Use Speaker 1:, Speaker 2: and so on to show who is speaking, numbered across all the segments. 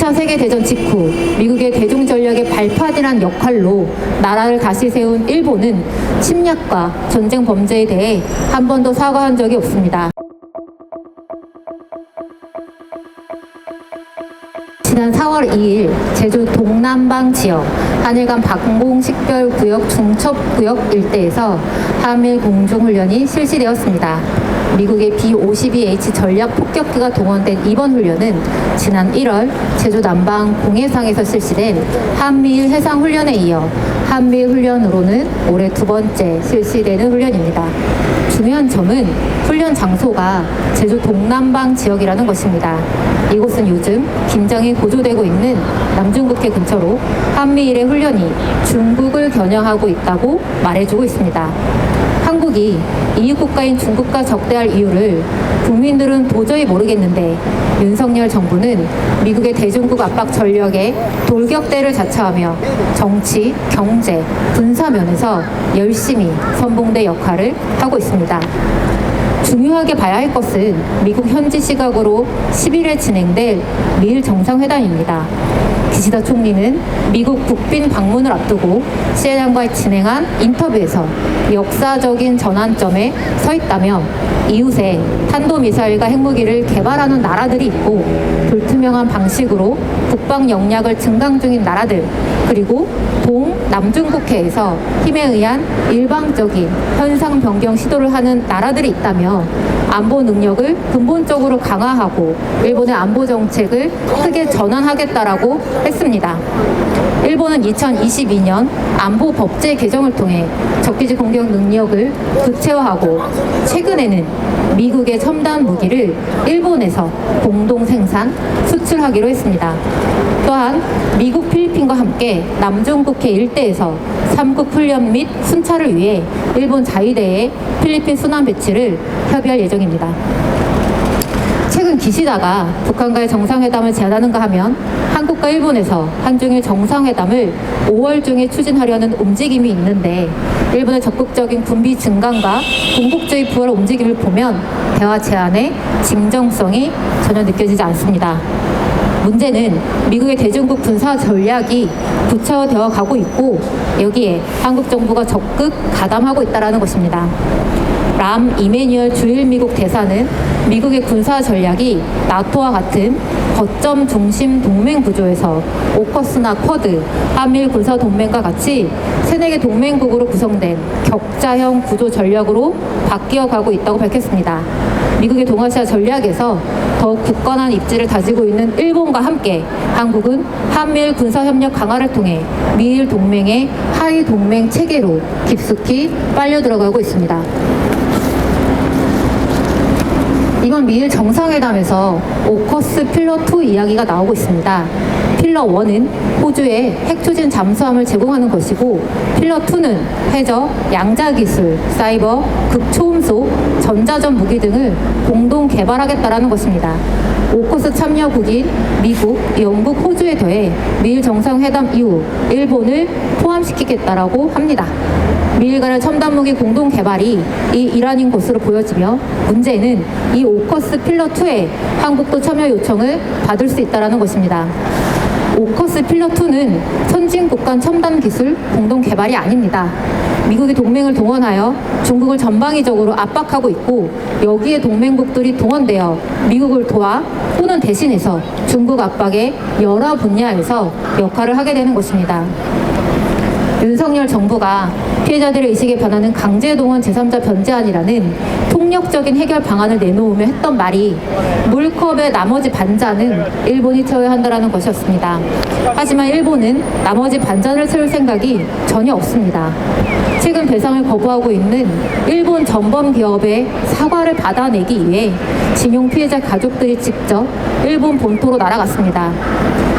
Speaker 1: 2차 세계대전 직후 미국의 대중전략의 발판이란 역할로 나라를 다시 세운 일본은 침략과 전쟁 범죄에 대해 한 번도 사과한 적이 없습니다. 지난 4월 2일 제주 동남방 지역 한일 간 방공식별구역 중첩구역 일대에서 한일 공중훈련이 실시되었습니다. 미국의 B-52H 전략 폭격기가 동원된 이번 훈련은 지난 1월 제주 남방 공해상에서 실시된 한미일 해상훈련에 이어 한미일 훈련으로는 올해 두 번째 실시되는 훈련입니다. 중요한 점은 훈련 장소가 제주 동남방 지역이라는 것입니다. 이곳은 요즘 긴장이 고조되고 있는 남중국해 근처로 한미일의 훈련이 중국을 겨냥하고 있다고 말해주고 있습니다. 한국이 이웃국가인 중국과 적대할 이유를 국민들은 도저히 모르겠는데 윤석열 정부는 미국의 대중국 압박 전략에 돌격대를 자처하며 정치, 경제, 군사 면에서 열심히 선봉대 역할을 하고 있습니다. 중요하게 봐야 할 것은 미국 현지 시각으로 10일에 진행될 미일 정상회담입니다. 기시다 총리는 미국 국빈 방문을 앞두고 CNN과 진행한 인터뷰에서 역사적인 전환점에 서 있다며 이웃에 탄도미사일과 핵무기를 개발하는 나라들이 있고 불투명한 방식으로 국방 역량을 증강 중인 나라들, 그리고 남중국해에서 힘에 의한 일방적인 현상 변경 시도를 하는 나라들이 있다며 안보 능력을 근본적으로 강화하고 일본의 안보 정책을 크게 전환하겠다라고 했습니다. 일본은 2022년 안보 법제 개정을 통해 적기지 공격 능력을 구체화하고 최근에는 미국의 첨단 무기를 일본에서 공동 생산, 수출하기로 했습니다. 또한 미국, 필리핀과 함께 남중국해 일대에서 3국 훈련 및 순찰을 위해 일본 자위대의 필리핀 순환 배치를 협의할 예정입니다. 최근 기시다가 북한과의 정상회담을 제안하는가 하면 한국과 일본에서 한중일 정상회담을 5월 중에 추진하려는 움직임이 있는데 일본의 적극적인 군비 증강과 군국주의 부활 움직임을 보면 대화 제안의 진정성이 전혀 느껴지지 않습니다. 문제는 미국의 대중국 군사 전략이 구체화되어 가고 있고 여기에 한국 정부가 적극 가담하고 있다는 것입니다. 람 이메뉴얼 주일 미국 대사는 미국의 군사 전략이 나토와 같은 거점 중심 동맹 구조에서 오커스나 쿼드, 한미일 군사 동맹과 같이 세네 개 동맹국으로 구성된 격자형 구조 전략으로 바뀌어 가고 있다고 밝혔습니다. 미국의 동아시아 전략에서 더욱 굳건한 입지를 다지고 있는 일본과 함께 한국은 한미일 군사협력 강화를 통해 미일 동맹의 하위 동맹 체계로 깊숙이 빨려 들어가고 있습니다. 이번 미일 정상회담에서 오커스 필러 2 이야기가 나오고 있습니다. 필러 1은 호주에 핵 추진 잠수함을 제공하는 것이고 필러 2는 해저, 양자기술, 사이버, 극초음속, 전자전 무기 등을 공동 개발하겠다는 것입니다. 오커스 참여국인 미국, 영국, 호주에 더해 미일 정상회담 이후 일본을 포함시키겠다라고 합니다. 미일 간의 첨단 무기 공동 개발이 이 일환인 것으로 보여지며 문제는 이 오커스 필러 2에 한국도 참여 요청을 받을 수 있다는 것입니다. 오커스 필러 2는 선진국 간 첨단 기술 공동 개발이 아닙니다. 미국이 동맹을 동원하여 중국을 전방위적으로 압박하고 있고 여기에 동맹국들이 동원되어 미국을 도와 또는 대신해서 중국 압박의 여러 분야에서 역할을 하게 되는 것입니다. 윤석열 정부가 피해자들의 의식에 반하는 강제동원 제3자 변제안이라는 폭력적인 해결 방안을 내놓으며 했던 말이 물컵의 나머지 반잔은 일본이 채워야 한다는 것이었습니다. 하지만 일본은 나머지 반잔을 채울 생각이 전혀 없습니다. 최근 배상을 거부하고 있는 일본 전범 기업의 사과를 받아내기 위해 징용 피해자 가족들이 직접 일본 본토로 날아갔습니다.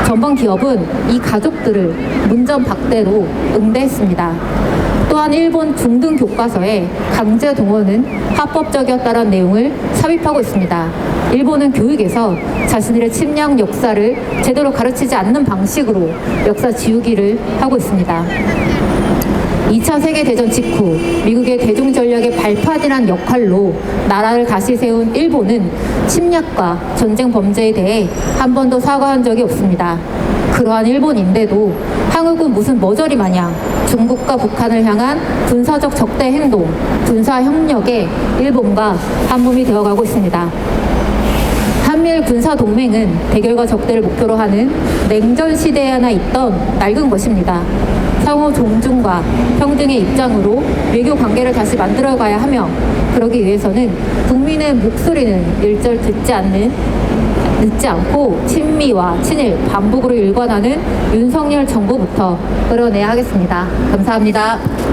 Speaker 1: 전범 기업은 이 가족들을 문전박대로 응대했습니다. 또한 일본 중등 교과서에 강제 동원은 합법적이었다는 내용을 삽입하고 있습니다. 일본은 교육에서 자신들의 침략 역사를 제대로 가르치지 않는 방식으로 역사 지우기를 하고 있습니다. 2차 세계대전 직후 미국의 대중전략의 발판이란 역할로 나라를 다시 세운 일본은 침략과 전쟁 범죄에 대해 한 번도 사과한 적이 없습니다. 그러한 일본인데도 항우군 무슨 머저리 마냥 중국과 북한을 향한 군사적 적대 행동, 군사 협력에 일본과 한 몸이 되어가고 있습니다. 한미일 군사 동맹은 대결과 적대를 목표로 하는 냉전 시대에 하나 있던 낡은 것입니다. 상호 존중과 평등의 입장으로 외교 관계를 다시 만들어가야 하며, 그러기 위해서는 국민의 목소리는 일절 듣지 않고 친미와 친일, 반북으로 일관하는 윤석열 정부부터 끌어내야 하겠습니다. 감사합니다.